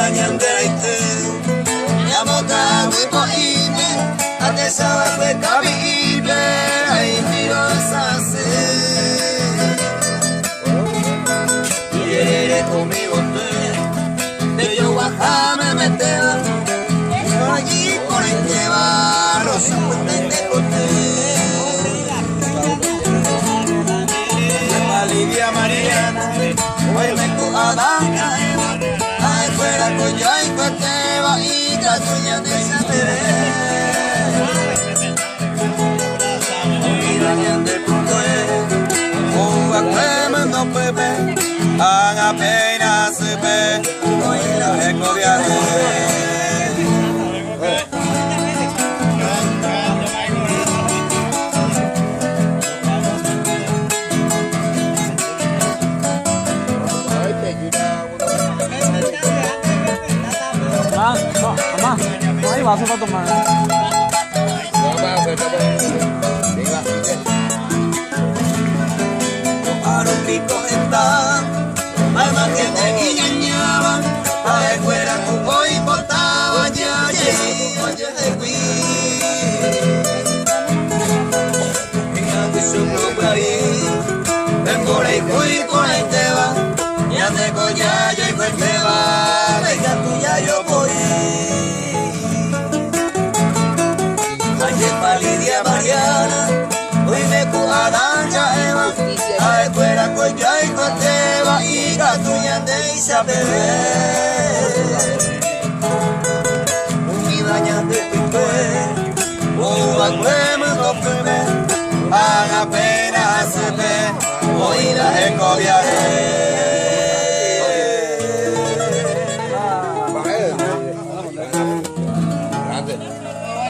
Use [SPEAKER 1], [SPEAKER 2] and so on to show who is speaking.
[SPEAKER 1] bañan de este Yamota wipo ime Ate sawa kwe kabi ime Ay miro sase Yere conmigo te yo bajame meteba Allí por el llevar Los supuestos Lidia Mariana, hoy me cuadan ay fuera coño y cuateba y catuña de saber. Y dañan de punto es, a crema no pepe, haga pena se ve, hoy la recobiaré.
[SPEAKER 2] Mamá, no hay vaso para tomar.
[SPEAKER 1] Para un pico están, mamá que te guiñaban, para fuera tu voy portaba ya, ya de fui. Fíjate su propia ahí, ven por ahí fui por ahí te va, ya te coña yo y pues te va, venga tú ya yo voy. Lidia Mariana, hoy me cuadan ya Eva, ay fuera coña y cuateba y gatuña de Isabel. Mi daña de pipe, o a cuema no peme, haga pena se ve, hoy la encobia.